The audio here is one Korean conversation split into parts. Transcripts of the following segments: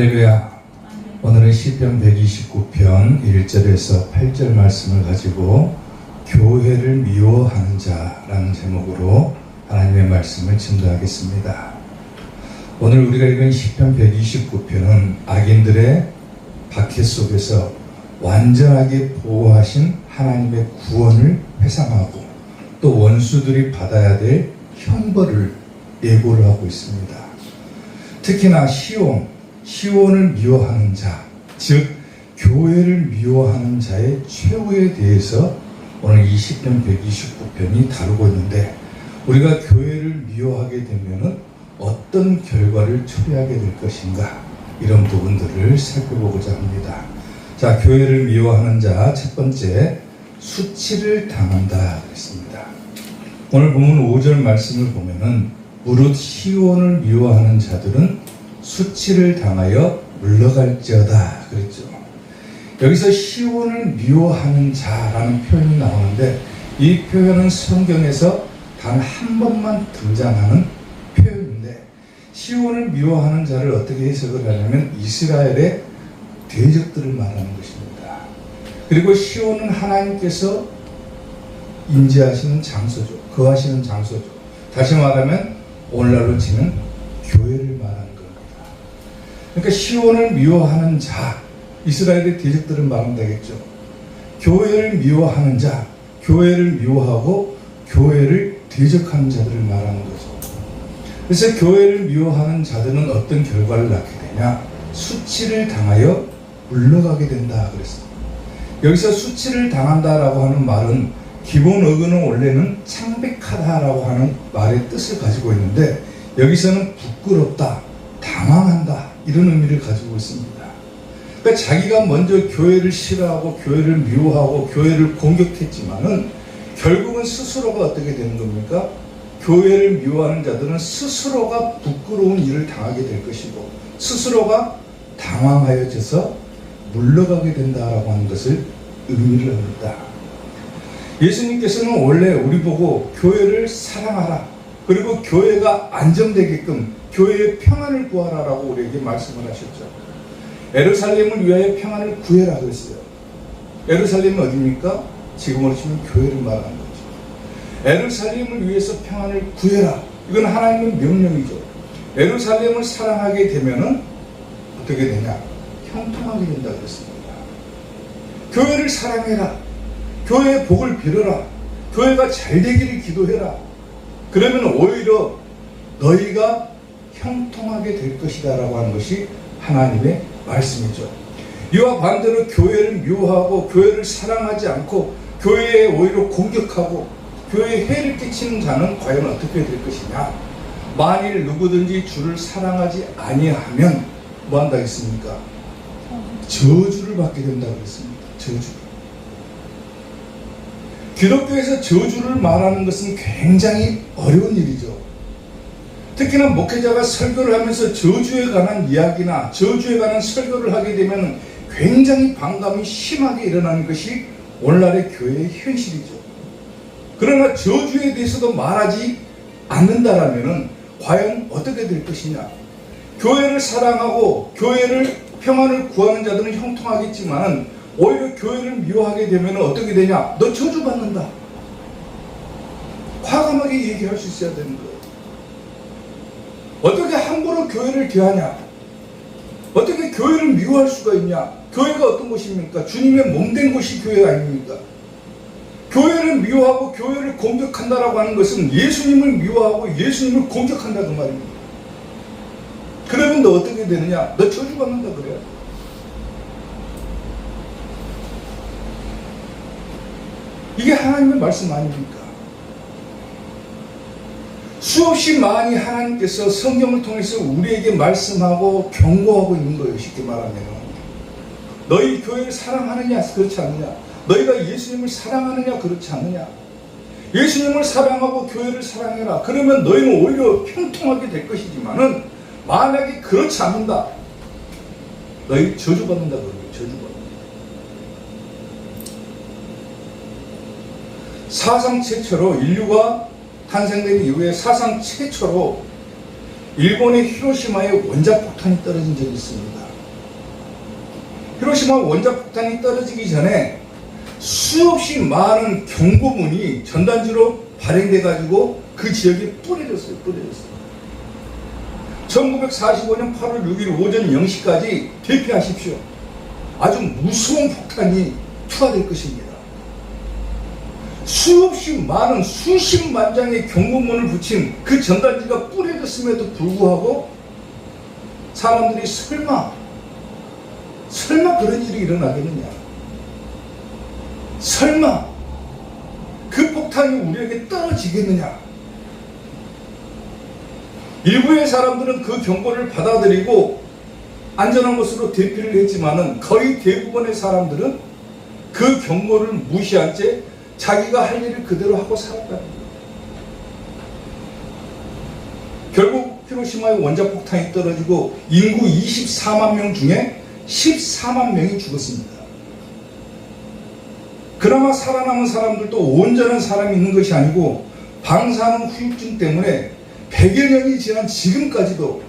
할렐루야. 오늘은 시편 129편 1절에서 8절 말씀을 가지고 교회를 미워하는 자라는 제목으로 하나님의 말씀을 증거하겠습니다. 오늘 우리가 읽은 시편 129편은 악인들의 박해 속에서 완전하게 보호하신 하나님의 구원을 회상하고 또 원수들이 받아야 될 형벌을 예고를 하고 있습니다. 특히나 시온을 미워하는 자, 즉 교회를 미워하는 자의 최후에 대해서 오늘 이 시편 129편이 다루고 있는데, 우리가 교회를 미워하게 되면 어떤 결과를 초래하게 될 것인가, 이런 부분들을 살펴보고자 합니다. 자, 교회를 미워하는 자 첫 번째, 수치를 당한다 그랬습니다. 오늘 본문 5절 말씀을 보면은 무릇 시온을 미워하는 자들은 수치를 당하여 물러갈지어다 그랬죠. 여기서 시온을 미워하는 자라는 표현이 나오는데, 이 표현은 성경에서 단 한 번만 등장하는 표현인데, 시온을 미워하는 자를 어떻게 해석을 하냐면 이스라엘의 대적들을 말하는 것입니다. 그리고 시온은 하나님께서 임재하시는 장소죠. 거하시는 장소죠. 다시 말하면 오늘날로 치는 교회를 말하는 겁니다. 그러니까 시온을 미워하는 자, 이스라엘의 대적들을 말한다겠죠. 교회를 미워하는 자, 교회를 미워하고 교회를 대적하는 자들을 말하는 거죠. 그래서 교회를 미워하는 자들은 어떤 결과를 낳게 되냐? 수치를 당하여 물러가게 된다 그랬습니다. 여기서 수치를 당한다라고 하는 말은 기본 어근은 원래는 창백하다라고 하는 말의 뜻을 가지고 있는데, 여기서는 부끄럽다, 당황한다, 이런 의미를 가지고 있습니다. 그러니까 자기가 먼저 교회를 싫어하고 교회를 미워하고 교회를 공격했지만은 결국은 스스로가 어떻게 되는 겁니까? 교회를 미워하는 자들은 스스로가 부끄러운 일을 당하게 될 것이고 스스로가 당황하여져서 물러가게 된다라고 하는 것을 의미를 합니다. 예수님께서는 원래 우리 보고 교회를 사랑하라, 그리고 교회가 안정되게끔 교회의 평안을 구하라라고 우리에게 말씀을 하셨죠. 예루살렘을 위하여 평안을 구해라 그랬어요. 예루살렘은 어디입니까? 지금으로 치면 교회를 말하는 거죠. 예루살렘을 위해서 평안을 구해라. 이건 하나님의 명령이죠. 예루살렘을 사랑하게 되면은 어떻게 되냐? 형통하게 된다 그랬습니다. 교회를 사랑해라. 교회의 복을 빌어라. 교회가 잘 되기를 기도해라. 그러면 오히려 너희가 형통하게 될 것이다 라고 하는 것이 하나님의 말씀이죠. 이와 반대로 교회를 미워하고 교회를 사랑하지 않고 교회에 오히려 공격하고 교회에 해를 끼치는 자는 과연 어떻게 될 것이냐? 만일 누구든지 주를 사랑하지 아니하면 뭐 한다 했습니까? 저주를 받게 된다고 했습니다. 저주. 기독교에서 저주를 말하는 것은 굉장히 어려운 일이죠. 특히나 목회자가 설교를 하면서 저주에 관한 이야기나 저주에 관한 설교를 하게 되면 굉장히 반감이 심하게 일어나는 것이 오늘날의 교회의 현실이죠. 그러나 저주에 대해서도 말하지 않는다라면 과연 어떻게 될 것이냐? 교회를 사랑하고 교회를 평안을 구하는 자들은 형통하겠지만 오히려 교회를 미워하게 되면 어떻게 되냐? 너 저주받는다. 과감하게 얘기할 수 있어야 되는 거예요. 어떻게 함부로 교회를 대하냐? 어떻게 교회를 미워할 수가 있냐? 교회가 어떤 곳입니까? 주님의 몸된 곳이 교회 아닙니까? 교회를 미워하고 교회를 공격한다라고 하는 것은 예수님을 미워하고 예수님을 공격한다 그 말입니다. 그러면 너 어떻게 되느냐? 너 저주받는다 그래요. 이게 하나님의 말씀 아닙니까? 수없이 많이 하나님께서 성경을 통해서 우리에게 말씀하고 경고하고 있는 거예요. 쉽게 말하면 너희 교회를 사랑하느냐 그렇지 않느냐, 너희가 예수님을 사랑하느냐 그렇지 않느냐. 예수님을 사랑하고 교회를 사랑해라. 그러면 너희는 오히려 형통하게 될 것이지만은 만약에 그렇지 않는다, 너희 저주받는다 그러고요. 저주받는다. 사상 최초로 인류가 탄생된 이후에 사상 최초로 일본의 히로시마에 원자폭탄이 떨어진 적이 있습니다. 히로시마 원자폭탄이 떨어지기 전에 수없이 많은 경고문이 전단지로 발행돼 가지고 그 지역에 뿌려졌어요. 1945년 8월 6일 오전 0시까지 대피하십시오. 아주 무서운 폭탄이 투하될 것입니다. 수없이 많은 수십만 장의 경고문을 붙인 그 전단지가 뿌려졌음에도 불구하고 사람들이 설마 그런 일이 일어나겠느냐, 설마 그 폭탄이 우리에게 떨어지겠느냐. 일부의 사람들은 그 경고를 받아들이고 안전한 곳으로 대피를 했지만은 거의 대부분의 사람들은 그 경고를 무시한 채 자기가 할 일을 그대로 하고 살았다는 거예요. 결국 히로시마에 원자폭탄이 떨어지고 인구 24만 명 중에 14만 명이 죽었습니다. 그나마 살아남은 사람들도 온전한 사람이 있는 것이 아니고 방사능 후유증 때문에 100여 년이 지난 지금까지도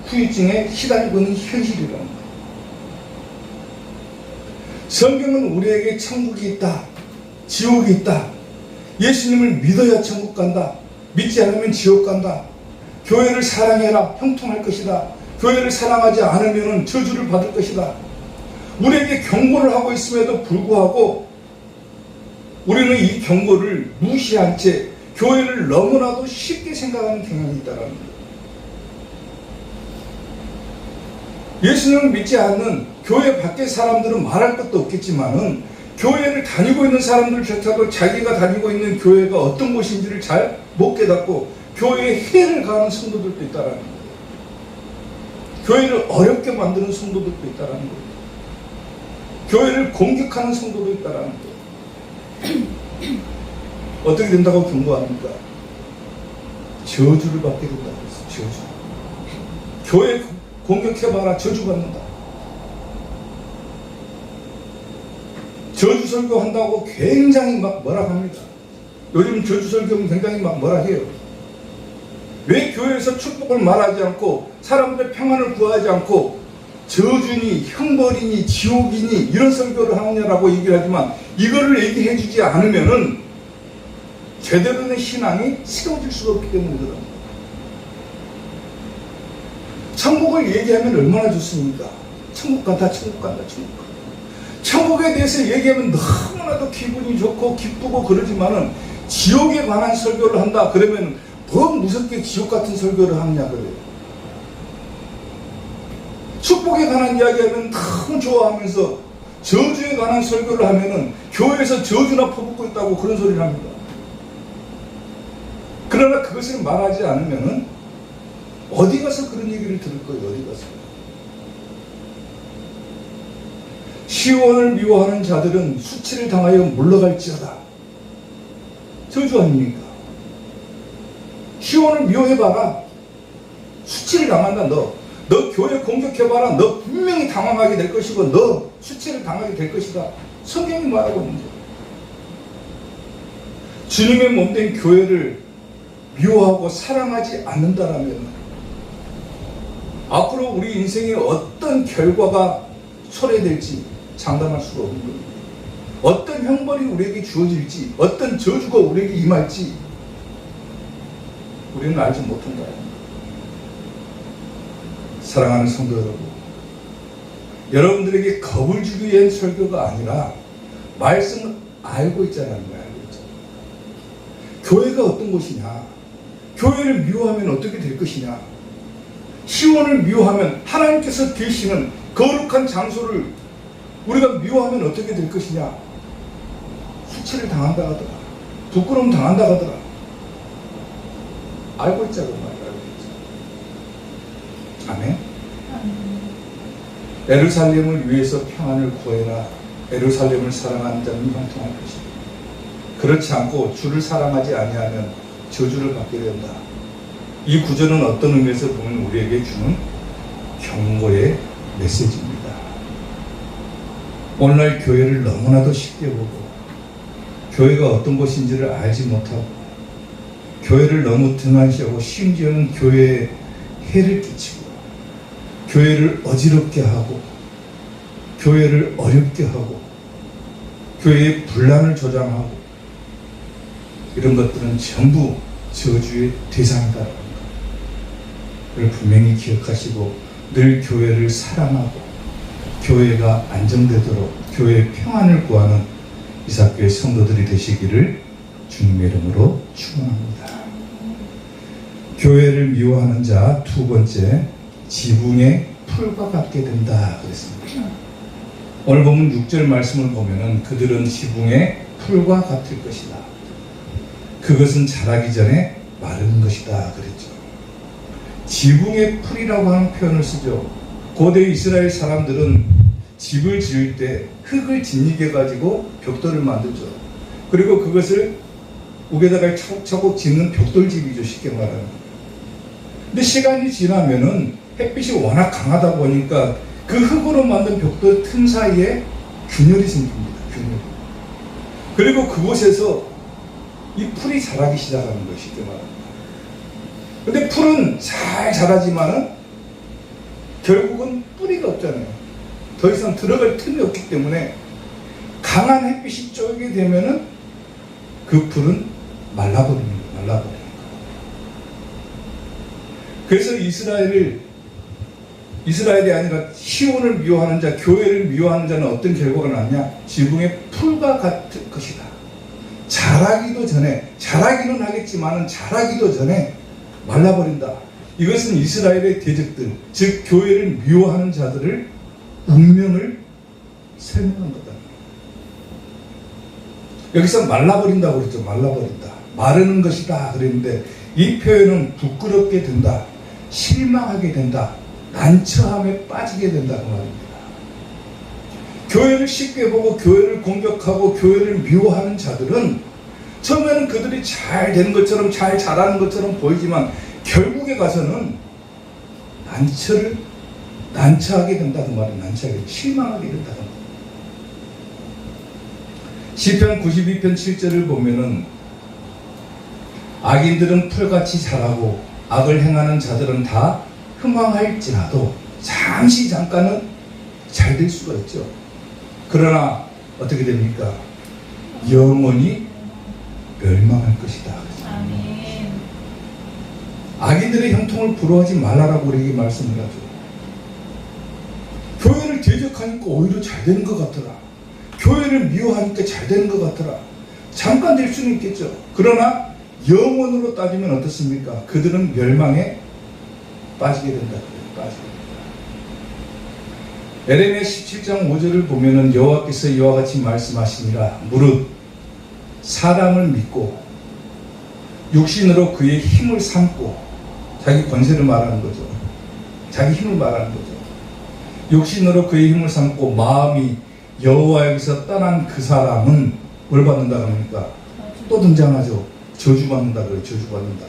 후유증에 시달리고 있는 현실이라는 거예요. 성경은 우리에게 천국이 있다, 지옥이 있다, 예수님을 믿어야 천국 간다, 믿지 않으면 지옥 간다, 교회를 사랑해라, 형통할 것이다, 교회를 사랑하지 않으면 저주를 받을 것이다, 우리에게 경고를 하고 있음에도 불구하고 우리는 이 경고를 무시한 채 교회를 너무나도 쉽게 생각하는 경향이 있다는 거예요. 예수님을 믿지 않는 교회 밖의 사람들은 말할 것도 없겠지만은 교회를 다니고 있는 사람들조차도 자기가 다니고 있는 교회가 어떤 곳인지를 잘 못 깨닫고 교회에 해를 가하는 성도들도 있다는 거예요. 교회를 어렵게 만드는 성도들도 있다는 거예요. 교회를 공격하는 성도도 있다는 거예요. 어떻게 된다고 경고합니까? 저주를 받게 된다고 했어요. 저주. 교회 공격해봐라, 저주받는다. 저주 설교한다고 굉장히 막 뭐라 합니다. 요즘 저주 설교는 굉장히 막 뭐라 해요. 왜 교회에서 축복을 말하지 않고 사람들의 평안을 구하지 않고 저주니 형벌이니 지옥이니 이런 설교를 하느냐라고 얘기를 하지만 이거를 얘기해 주지 않으면은 제대로 된 신앙이 세워질 수가 없기 때문에 그럽니다. 천국을 얘기하면 얼마나 좋습니까? 천국 간다, 천국 간다, 천국 간다. 천국에 대해서 얘기하면 너무나도 기분이 좋고 기쁘고 그러지만은 지옥에 관한 설교를 한다 그러면 더 무섭게 지옥 같은 설교를 하느냐 그래요. 축복에 관한 이야기하면 너무 좋아하면서 저주에 관한 설교를 하면은 교회에서 저주나 퍼붓고 있다고 그런 소리를 합니다. 그러나 그것을 말하지 않으면은 어디 가서 그런 얘기를 들을 거예요. 어디 가서. 시온을 미워하는 자들은 수치를 당하여 물러갈지어다. 저주 아닙니까? 시온을 미워해봐라. 수치를 당한다. 너 교회 공격해봐라. 너 분명히 당황하게 될 것이고 너 수치를 당하게 될 것이다. 성경이 말하고 있는 거예요. 주님의 몸된 교회를 미워하고 사랑하지 않는다라면 앞으로 우리 인생에 어떤 결과가 초래될지 장담할 수가 없는 겁니다. 어떤 형벌이 우리에게 주어질지, 어떤 저주가 우리에게 임할지 우리는 알지 못한다. 사랑하는 성도 여러분, 여러분들에게 겁을 주기 위한 설교가 아니라 말씀을 알고 있잖아요. 알고 있잖아요. 교회가 어떤 곳이냐, 교회를 미워하면 어떻게 될 것이냐, 시온을 미워하면 하나님께서 계시는 거룩한 장소를 우리가 미워하면 어떻게 될 것이냐, 수치를 당한다 하더라, 부끄러움 당한다 하더라. 알고 있자고 말이야. 아멘. 예루살렘을 위해서 평안을 구해라. 예루살렘을 사랑하는 자는 형통할 것이다. 그렇지 않고 주를 사랑하지 아니하면 저주를 받게 된다. 이 구절은 어떤 의미에서 보면 우리에게 주는 경고의 메시지입니다. 오늘날 교회를 너무나도 쉽게 보고 교회가 어떤 곳인지를 알지 못하고 교회를 너무 등한시하고 심지어는 교회에 해를 끼치고 교회를 어지럽게 하고 교회를 어렵게 하고 교회의 분란을 조장하고 이런 것들은 전부 저주의 대상이다. 그걸 분명히 기억하시고 늘 교회를 사랑하고 교회가 안정되도록 교회의 평안을 구하는 이삭교회 성도들이 되시기를 주님의 이름으로 축원합니다. 교회를 미워하는 자 두 번째, 지붕의 풀과 같게 된다 그랬습니다. 오늘 보면 6절 말씀을 보면은 그들은 지붕의 풀과 같을 것이다. 그것은 자라기 전에 마른 것이다 그랬죠. 지붕의 풀이라고 하는 표현을 쓰죠. 고대 이스라엘 사람들은 집을 지을 때 흙을 짓이겨 가지고 벽돌을 만들죠. 그리고 그것을 옥에다가 차곡차곡 짓는 벽돌집이죠, 쉽게 말하면. 근데 시간이 지나면은 햇빛이 워낙 강하다 보니까 그 흙으로 만든 벽돌 틈 사이에 균열이 생깁니다. 균열. 그리고 그곳에서 이 풀이 자라기 시작하는 것이 쉽게 말합니다. 근데 풀은 잘 자라지만은 결국은 뿌리가 없잖아요. 더 이상 들어갈 틈이 없기 때문에 강한 햇빛이 쪼게 되면은 그 풀은 말라버리는 거예요. 그래서 이스라엘이 아니라 시온을 미워하는 자, 교회를 미워하는 자는 어떤 결과가 났냐? 지붕의 풀과 같을 것이다. 자라기는 하겠지만은 자라기도 전에 말라버린다. 이것은 이스라엘의 대적들, 즉 교회를 미워하는 자들을 운명을 설명한 거다. 여기서 말라버린다고 그랬죠. 말라버린다. 마르는 것이다 그랬는데 이 표현은 부끄럽게 된다, 실망하게 된다, 난처함에 빠지게 된다 그 말입니다. 교회를 쉽게 보고 교회를 공격하고 교회를 미워하는 자들은 처음에는 그들이 잘 되는 것처럼 잘 자라는 것처럼 보이지만 결국에 가서는 난처하게 된다 그 말이에요. 실망하게 된다 그 말이에요. 시편 92편 7절을 보면은 악인들은 풀같이 자라고 악을 행하는 자들은 다 흥황할지라도 잠깐은 잘 될 수가 있죠. 그러나 어떻게 됩니까? 영원히 멸망할 것이다. 아멘. 악인들의 형통을 부러워하지 말라라고 우리에게 말씀을 하죠. 교회를 대적하니까 오히려 잘 되는 것 같더라. 교회를 미워하니까 잘 되는 것 같더라. 잠깐 될 수는 있겠죠. 그러나 영원으로 따지면 어떻습니까? 그들은 멸망에 빠지게 된다. 에레미야 17장 5절을 보면은 여호와께서 이와 같이 말씀하시니라. 무릇 사람을 믿고 육신으로 그의 힘을 삼고, 자기 권세를 말하는 거죠. 자기 힘을 말하는 거죠. 육신으로 그의 힘을 삼고 마음이 여호와에게서 떠난 그 사람은 뭘 받는다 그럽니까? 또 등장하죠. 저주받는다 그래요. 저주받는다.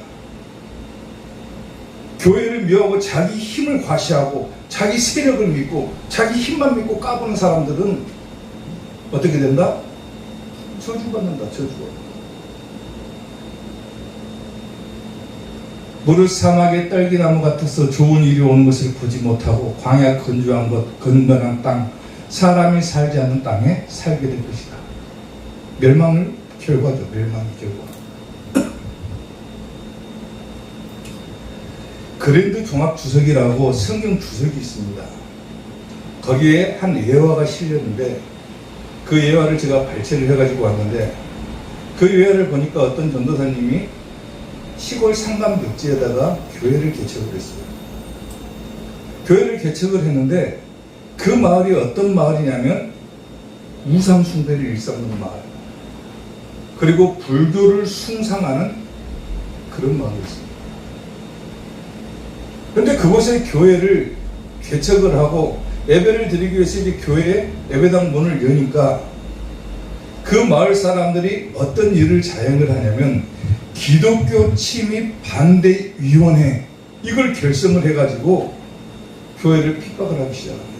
교회를 미워하고 자기 힘을 과시하고 자기 세력을 믿고 자기 힘만 믿고 까부는 사람들은 어떻게 된다? 저주받는다. 무릇 사막의 딸기나무 같아서 좋은 일이 오는 것을 보지 못하고 광야 건조한 것, 건건한 땅, 사람이 살지 않는 땅에 살게 될 것이다. 멸망의 결과죠. 그랜드 종합 주석이라고 성경 주석이 있습니다. 거기에 한 예화가 실렸는데 그 예화를 제가 발췌를 해가지고 왔는데 그 예화를 보니까 어떤 전도사님이 시골 상감 벽지에다가 교회를 개척을 했어요. 교회를 개척을 했는데 그 마을이 어떤 마을이냐면 우상 숭배를 일삼는 마을, 그리고 불교를 숭상하는 그런 마을이었습니다. 그런데 그곳에 교회를 개척을 하고 예배를 드리기 위해서 이제 교회에 예배당 문을 여니까 그 마을 사람들이 어떤 일을 자행을 하냐면 기독교 침입 반대 위원회, 이걸 결성을 해가지고 교회를 핍박을 하기 시작합니다.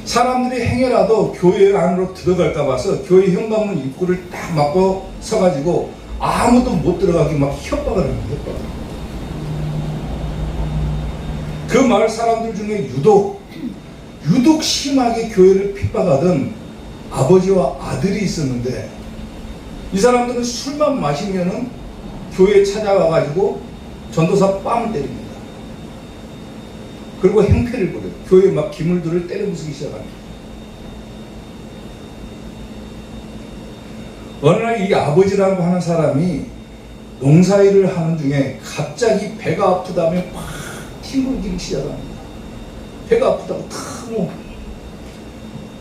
사람들이 행여라도 교회 안으로 들어갈까 봐서 교회 현관문 입구를 딱 막고 서가지고 아무도 못 들어가게 막 협박을 합니다. 그 마을 사람들 중에 유독 유독 심하게 교회를 핍박하던 아버지와 아들이 있었는데, 이 사람들은 술만 마시면은 교회에 찾아와가지고 전도사 뺨을 때립니다. 그리고 행패를 부려요. 교회에 막 기물들을 때려 부수기 시작합니다. 어느 날 이 아버지라고 하는 사람이 농사일을 하는 중에 갑자기 배가 아프다며 막 뒹굴기 시작합니다. 배가 아프다고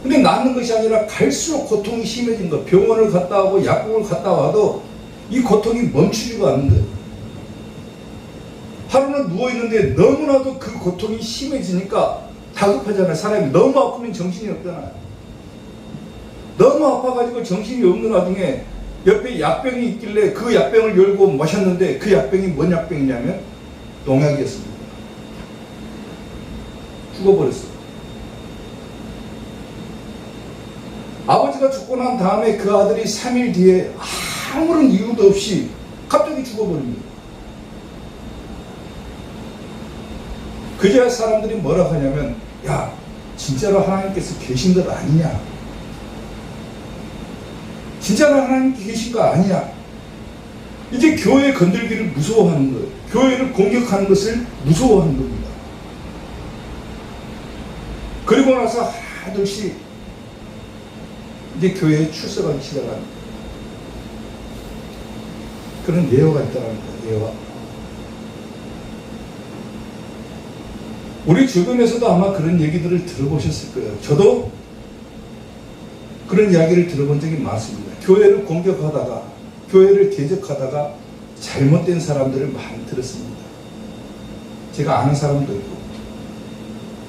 근데 낫는 것이 아니라 갈수록 고통이 심해진 거예요. 병원을 갔다 오고 약국을 갔다 와도 이 고통이 멈추지가 않는 거예요. 하루는 누워있는데 너무나도 그 고통이 심해지니까 다급하잖아요. 사람이 너무 아프면 정신이 없잖아요. 너무 아파가지고 정신이 없는 와중에 옆에 약병이 있길래 그 약병을 열고 마셨는데, 그 약병이 뭔 약병이냐면 농약이었습니다. 죽어버렸어요. 아버지가 죽고 난 다음에 그 아들이 3일 뒤에 아무런 이유도 없이 갑자기 죽어버립니다. 그제야 사람들이 뭐라 하냐면, 야, 진짜로 하나님께서 계신 것 아니냐? 진짜로 하나님 계신 거 아니야? 이제 교회 건들기를 무서워하는 거예요. 교회를 공격하는 것을 무서워하는 겁니다. 그리고 나서 하나둘씩 이제 교회에 출석하기 시작합니다. 그런 예화가 있다는 거예요. 예화. 우리 주변에서도 아마 그런 얘기들을 들어보셨을 거예요. 저도 그런 이야기를 들어본 적이 많습니다. 교회를 공격하다가, 교회를 대적하다가 잘못된 사람들을 많이 들었습니다. 제가 아는 사람도 있고,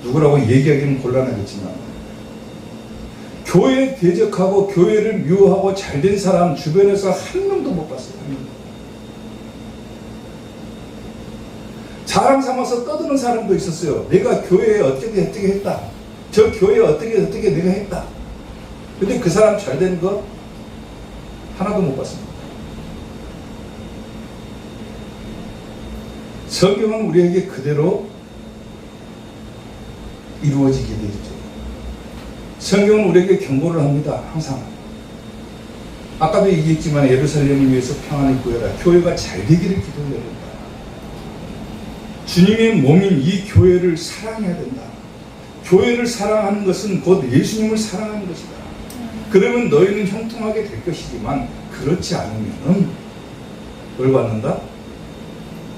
누구라고 얘기하기는 곤란하겠지만, 교회 대적하고 교회를 미워하고 잘된 사람 주변에서 한 명도 못 봤어요. 한 명도. 자랑 삼아서 떠드는 사람도 있었어요. 내가 교회에 어떻게 했다. 저 교회에 어떻게 내가 했다. 근데 그 사람 잘 되는 거 하나도 못 봤습니다. 성경은 우리에게 그대로 이루어지게 되어 있죠. 성경은 우리에게 경고를 합니다. 항상. 아까도 얘기했지만 예루살렘을 위해서 평안을 구해라. 교회가 잘 되기를 기도해야 된다. 주님의 몸인 이 교회를 사랑해야 된다. 교회를 사랑하는 것은 곧 예수님을 사랑하는 것이다. 그러면 너희는 형통하게 될 것이지만, 그렇지 않으면 뭘 받는다?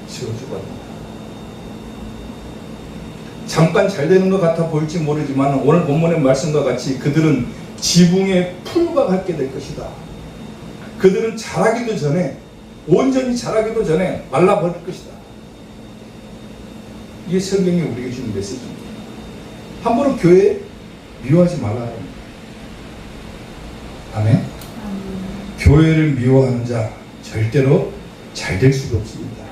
저주받는다. 잠깐 잘 되는 것 같아 보일지 모르지만 오늘 본문의 말씀과 같이 그들은 지붕의 풀과 같게 될 것이다. 그들은 자라기도 전에, 온전히 자라기도 전에 말라버릴 것이다. 이게 성경이 우리에게 주는 메시지입니다. 함부로 교회 미워하지 말라 합니다. 아멘. 교회를 미워하는 자 절대로 잘 될 수가 없습니다.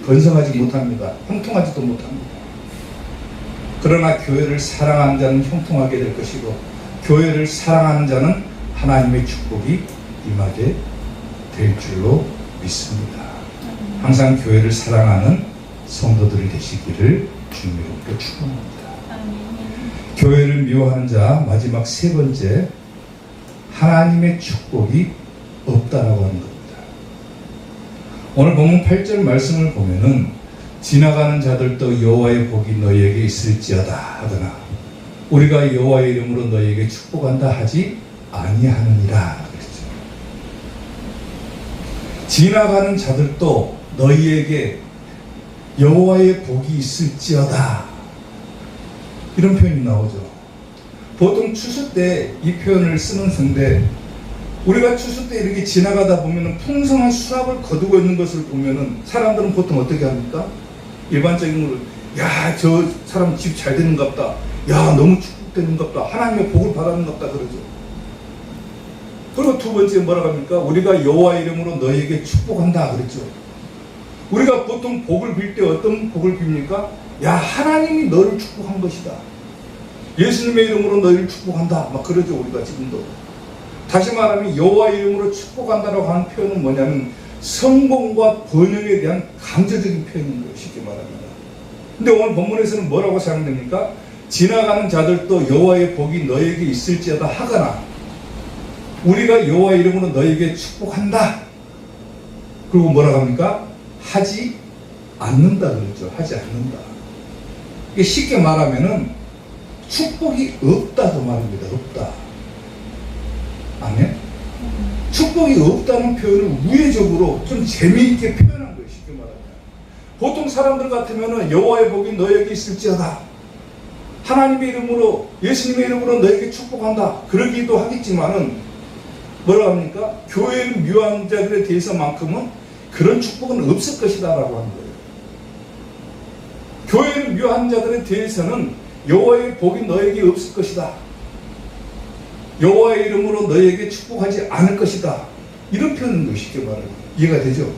번성하지 못합니다. 형통하지도 못합니다. 그러나 교회를 사랑하는 자는 형통하게 될 것이고, 교회를 사랑하는 자는 하나님의 축복이 임하게 될 줄로 믿습니다. 항상 교회를 사랑하는 성도들이 되시기를 주님으로 축원합니다. 교회를 미워하는 자, 마지막 세 번째, 하나님의 축복이 없다라고 하는 겁니다. 오늘 본문 8절 말씀을 보면은 지나가는 자들도 여호와의 복이 너희에게 있을지어다 하거나 우리가 여호와의 이름으로 너희에게 축복한다 하지 아니하느니라 그랬죠. 지나가는 자들도 너희에게 여호와의 복이 있을지어다, 이런 표현이 나오죠. 보통 추수 때 이 표현을 쓰는 성대, 우리가 추수 때 이렇게 지나가다 보면 풍성한 수확을 거두고 있는 것을 보면은 사람들은 보통 어떻게 합니까? 일반적인 걸, 야, 저 사람 집 잘 되는갑다, 야, 너무 축복되는갑다, 하나님의 복을 받았는갑다 그러죠. 그리고 두 번째 뭐라고 합니까? 우리가 여호와의 이름으로 너희에게 축복한다 그랬죠. 우리가 보통 복을 빌 때 어떤 복을 빕니까? 야, 하나님이 너를 축복한 것이다, 예수님의 이름으로 너희를 축복한다, 막 그러죠. 우리가 지금도. 다시 말하면 여호와의 이름으로 축복한다라고 하는 표현은 뭐냐면 성공과 번영에 대한 강조적인 표현인 거예요. 쉽게 말합니다. 근데 오늘 본문에서는 뭐라고 사용됩니까? 지나가는 자들도 여호와의 복이 너에게 있을지어다 하거나 우리가 여호와 이름으로 너에게 축복한다. 그리고 뭐라고 합니까? 하지 않는다 그러죠. 하지 않는다. 이게 쉽게 말하면은 축복이 없다고 말합니다. 없다. 아멘? 축복이 없다는 표현을 우회적으로 좀 재미있게 표현한 거예요. 쉽게 말하면. 보통 사람들 같으면은 여호와의 복이 너에게 있을지어다. 하나님의 이름으로, 예수님의 이름으로 너에게 축복한다. 그러기도 하겠지만은 뭐라고 합니까? 교회를 미워하는 자들에 대해서만큼은 그런 축복은 없을 것이다 라고 하는 거예요. 교회를 미워하는 자들에 대해서는 여호와의 복이 너에게 없을 것이다. 여호와의 이름으로 너에게 축복하지 않을 것이다. 이런 표현인 거예요. 쉽게 말하면. 이해가 되죠?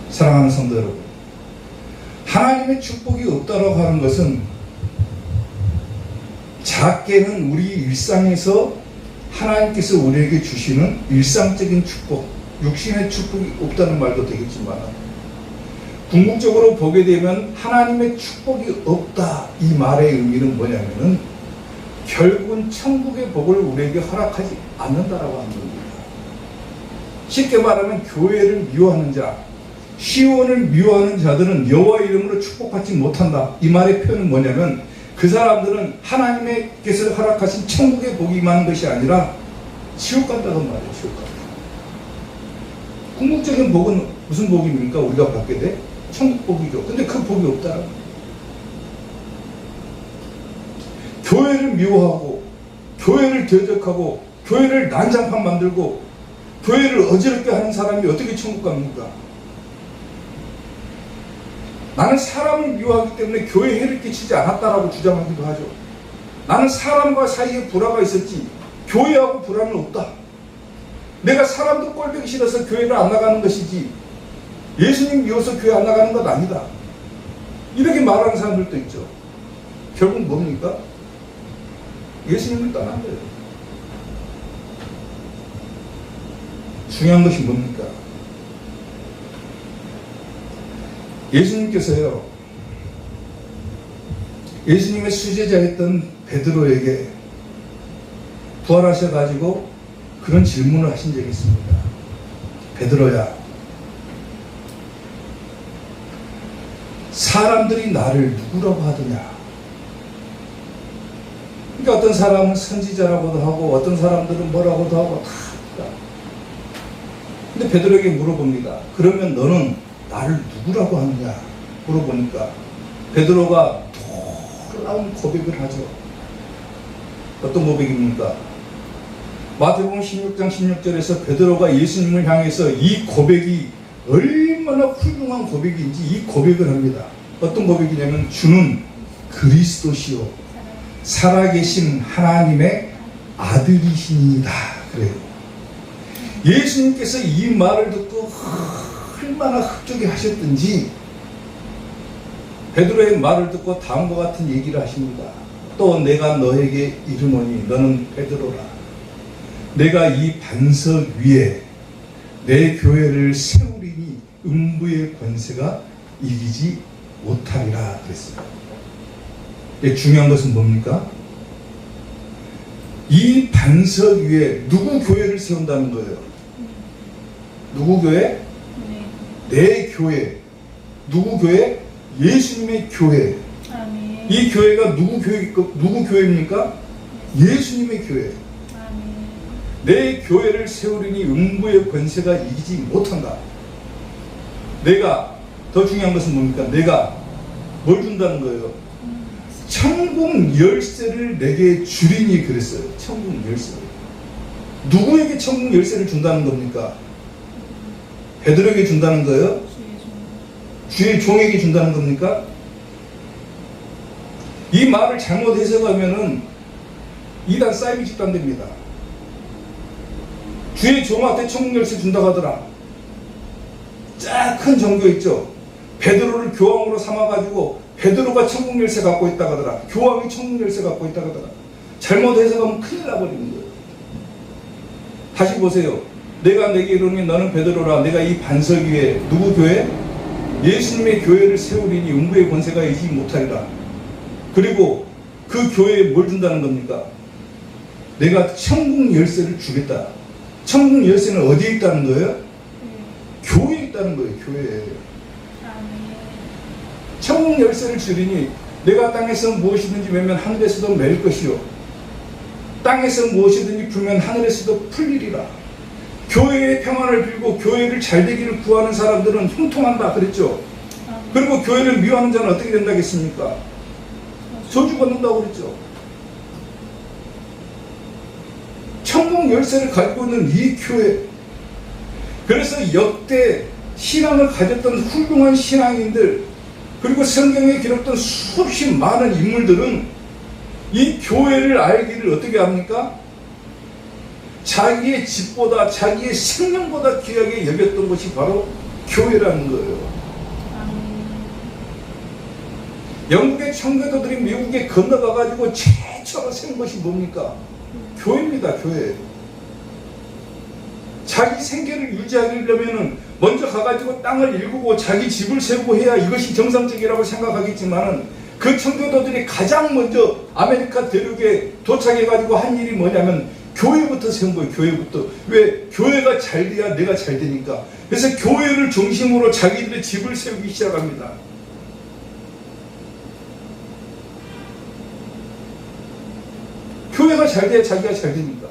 사랑하는 성도 여러분, 하나님의 축복이 없다고 하는 것은 작게는 우리 일상에서 하나님께서 우리에게 주시는 일상적인 축복, 육신의 축복이 없다는 말도 되겠지만 궁극적으로 보게 되면 하나님의 축복이 없다 이 말의 의미는 뭐냐면은 결국은 천국의 복을 우리에게 허락하지 않는다라고 하는 겁니다. 쉽게 말하면 교회를 미워하는 자, 시온을 미워하는 자들은 여호와 이름으로 축복받지 못한다. 이 말의 표현은 뭐냐면 그 사람들은 하나님께서 허락하신 천국의 복이 임하는 것이 아니라 지옥 간다는 말이에요. 지옥 간다. 궁극적인 복은 무슨 복입니까? 우리가 받게 돼? 천국 복이죠. 근데 그 복이 없다라고. 교회를 미워하고 교회를 대적하고 교회를 난장판 만들고 교회를 어지럽게 하는 사람이 어떻게 천국 갑니까? 나는 사람을 미워하기 때문에 교회에 해를 끼치지 않았다라고 주장하기도 하죠. 나는 사람과 사이에 불화가 있었지 교회하고 불화는 없다. 내가 사람도 꼴보기 싫어서 교회를 안 나가는 것이지 예수님 미워서 교회 안 나가는 것 아니다. 이렇게 말하는 사람들도 있죠. 결국 뭡니까? 예수님을 떠난 거예요. 중요한 것이 뭡니까? 예수님께서요, 예수님의 수제자였던 베드로에게 부활하셔가지고 그런 질문을 하신 적이 있습니다. 베드로야, 사람들이 나를 누구라고 하더냐? 그러니까 어떤 사람은 선지자라고도 하고 어떤 사람들은 뭐라고도 하고 다. 근데 베드로에게 물어봅니다. 그러면 너는 나를 누구라고 하느냐? 물어보니까 베드로가 놀라운 고백을 하죠. 어떤 고백입니까? 마태복음 16장 16절에서 베드로가 예수님을 향해서 이 고백이 얼마나 훌륭한 고백인지 이 고백을 합니다. 어떤 고백이냐면 주는 그리스도시요 살아계신 하나님의 아들이시니이다. 그래요. 예수님께서 이 말을 듣고 얼마나 흡족해 하셨든지 베드로의 말을 듣고 다음과 같은 얘기를 하십니다. 또 내가 너에게 이르노니 너는 베드로라. 내가 이 반석 위에 내 교회를 세우리니 음부의 권세가 이기지 못하리라 그랬어요. 중요한 것은 뭡니까? 이 반석 위에 누구 교회를 세운다는 거예요? 누구 교회? 내 교회. 누구 교회? 예수님의 교회. 아멘. 이 교회가 누구 교회입니까? 예수님의 교회. 아멘. 내 교회를 세우리니 음부의 권세가 이기지 못한다. 내가 더 중요한 것은 뭡니까? 내가 뭘 준다는 거예요? 천국 열쇠를 내게 주리니 그랬어요. 천국 열쇠. 누구에게 천국 열쇠를 준다는 겁니까? 베드로에게 준다는 거예요? 주의 종에게 준다는 겁니까? 이 말을 잘못 해석하면은 이단 사이비 집단 됩니다. 주의 종한테 천국 열쇠 준다고 하더라. 쫙 큰 종교 있죠. 베드로를 교황으로 삼아가지고 베드로가 천국 열쇠 갖고 있다고 하더라. 교황이 천국 열쇠 갖고 있다고 하더라. 잘못 해석하면 큰일 나버리는 거예요. 다시 보세요. 내가 내게 이르니 너는 베드로라. 내가 이 반석 위에 누구 교회? 예수님의 교회를 세우리니 음부의 권세가 이기지 못하리라. 그리고 그 교회에 뭘 준다는 겁니까? 내가 천국 열쇠를 주겠다. 천국 열쇠는 어디에 있다는 거예요? 교회에 있다는 거예요. 교회에. 천국 열쇠를 주리니 내가 땅에서 무엇이든지 매면 하늘에서도 맬 것이요 땅에서 무엇이든지 풀면 하늘에서도 풀리리라. 교회의 평안을 빌고 교회를 잘 되기를 구하는 사람들은 형통한다 그랬죠. 그리고 교회를 미워하는 자는 어떻게 된다겠습니까? 저주받는다고 그랬죠. 천국 열쇠를 가지고 있는 이 교회, 그래서 역대 신앙을 가졌던 훌륭한 신앙인들, 그리고 성경에 기록된 수없이 많은 인물들은 이 교회를 알기를 어떻게 합니까? 자기의 집보다 자기의 생명보다 귀하게 여겼던 것이 바로 교회라는 거예요. 영국의 청교도들이 미국에 건너가가지고 최초로 세운 것이 뭡니까? 교회입니다. 교회. 자기 생계를 유지하려면 먼저 가가지고 땅을 일구고 자기 집을 세우고 해야 이것이 정상적이라고 생각하겠지만 그 청교도들이 가장 먼저 아메리카 대륙에 도착해가지고 한 일이 뭐냐면 교회부터 세운 거예요. 교회부터. 왜? 교회가 잘 돼야 내가 잘 되니까. 그래서 교회를 중심으로 자기들의 집을 세우기 시작합니다. 교회가 잘 돼야 자기가 잘 되니까.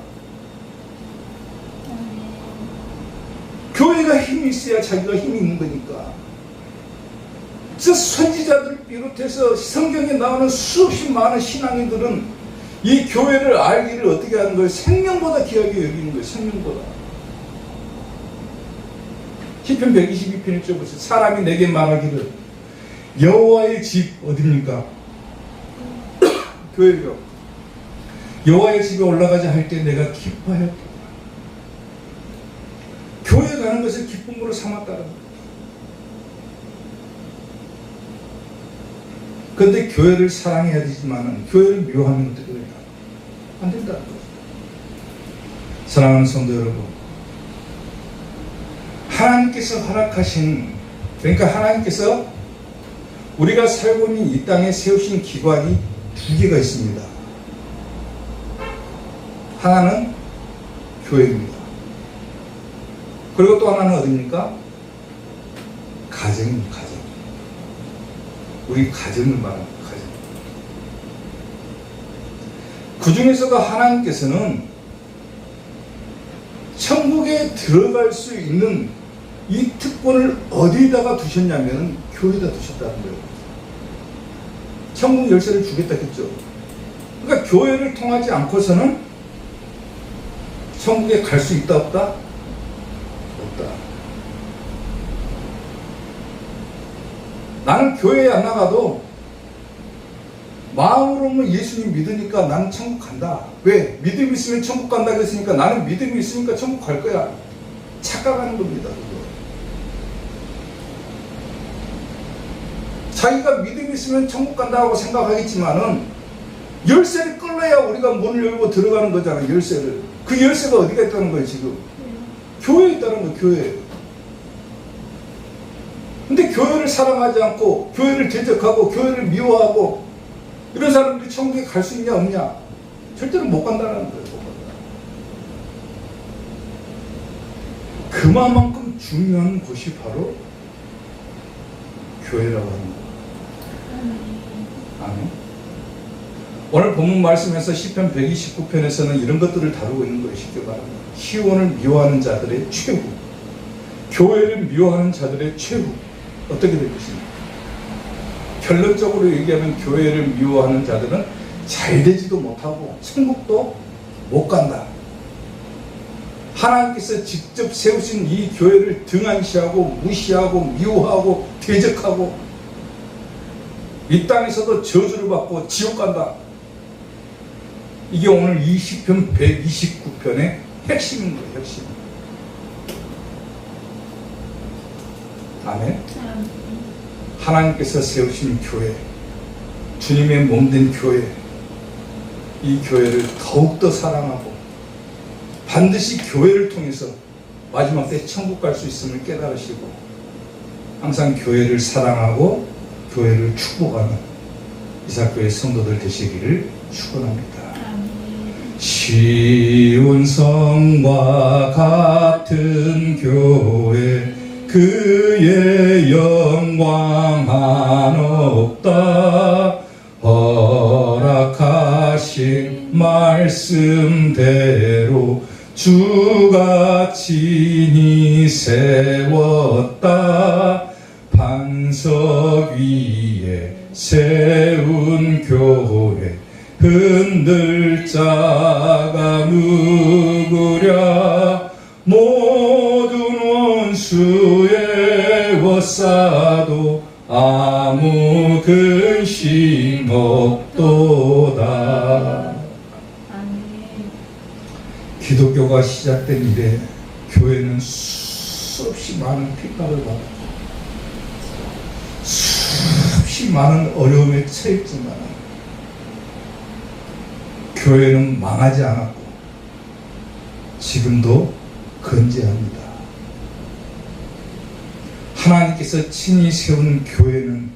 교회가 힘이 있어야 자기가 힘이 있는 거니까. 그래서 선지자들 비롯해서 성경에 나오는 수없이 많은 신앙인들은 이 교회를 알기를 어떻게 하는 거예요? 생명보다 귀하게 여기는 거예요. 생명보다. 시편 122편 1절 보세요. 사람이 내게 말하기를 여호와의 집 어디입니까? 교회요. 여호와의 집에 올라가자 할 때 내가 기뻐하였다. 교회 가는 것을 기쁨으로 삼았다는 거예요. 그런데 교회를 사랑해야 되지만 교회를 미워하면 어떻게 될까? 안 된다는 거죠. 사랑하는 성도 여러분, 하나님께서 허락하신, 그러니까 하나님께서 우리가 살고 있는 이 땅에 세우신 기관이 두 개가 있습니다. 하나는 교회입니다. 그리고 또 하나는 어디입니까? 가정입니다. 가정. 우리 가정을 말합니다. 가정. 그 중에서도 하나님께서는 천국에 들어갈 수 있는 이 특권을 어디다가 두셨냐면 교회에다 두셨다는 거예요. 천국 열쇠를 주겠다 했죠. 그러니까 교회를 통하지 않고서는 천국에 갈 수 있다 없다? 없다. 나는 교회에 안 나가도 마음으로는 예수님 믿으니까 나는 천국 간다. 왜? 믿음 있으면 천국 간다 그랬으니까 나는 믿음이 있으니까 천국 갈 거야. 착각하는 겁니다. 그거. 자기가 믿음이 있으면 천국 간다고 생각하겠지만은 열쇠를 끌어야 우리가 문을 열고 들어가는 거잖아요. 열쇠를. 그 열쇠가 어디가 있다는 거예요 지금? 교회에 있다는 거예요. 교회에. 근데 교회를 사랑하지 않고 교회를 대적하고 교회를 미워하고 이런 사람들이 천국에 갈 수 있냐 없냐? 절대로 못 간다는 거예요. 못 간다. 그만큼 중요한 곳이 바로 교회라고 하는 거예요. 아멘. 오늘 본문 말씀에서 시편 129편에서는 이런 것들을 다루고 있는 거예요. 쉽게 말하면 시온을 미워하는 자들의 최후, 교회를 미워하는 자들의 최후 어떻게 될 것입니까? 결론적으로 얘기하면 교회를 미워하는 자들은 잘 되지도 못하고 천국도 못 간다. 하나님께서 직접 세우신 이 교회를 등한시하고 무시하고 미워하고 대적하고 이 땅에서도 저주를 받고 지옥 간다. 이게 오늘 이 시편 129편의 핵심인 거예요. 핵심. 아멘. 하나님께서 세우신 교회, 주님의 몸된 교회, 이 교회를 더욱더 사랑하고 반드시 교회를 통해서 마지막 때 천국 갈 수 있음을 깨달으시고 항상 교회를 사랑하고 교회를 축복하는 이사교회 성도들 되시기를 축원합니다. 쉬운 성과 같은 교회 그의 영광 한없다. 허락하신 말씀대로 주가 친히 세웠다. 반석 위에 세운 교회 흔들 자가 누구랴. 모든 원수의 워싸도 아무 근심 없도다. 기독교가 시작된 이래 교회는 수없이 많은 핍박을 받았고 수없이 많은 어려움에 처했지만 교회는 망하지 않았고 지금도 건재합니다. 하나님께서 친히 세운 교회는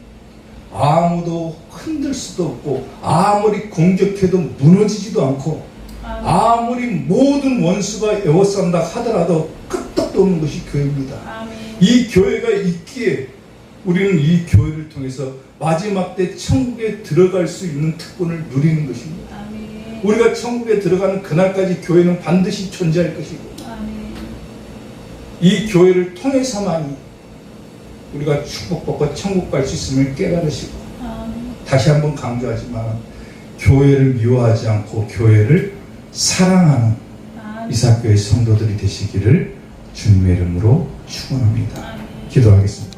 아무도 흔들 수도 없고 아무리 공격해도 무너지지도 않고 아무리 모든 원수가 에워싼다 하더라도 끄떡도 없는 것이 교회입니다. 이 교회가 있기에 우리는 이 교회를 통해서 마지막 때 천국에 들어갈 수 있는 특권을 누리는 것입니다. 우리가 천국에 들어가는 그날까지 교회는 반드시 존재할 것이고 이 교회를 통해서만이 우리가 축복받고 천국 갈 수 있음을 깨달으시고 다시 한번 강조하지만 교회를 미워하지 않고 교회를 사랑하는 이사교회 성도들이 되시기를 주님의 이름으로 축원합니다. 기도하겠습니다.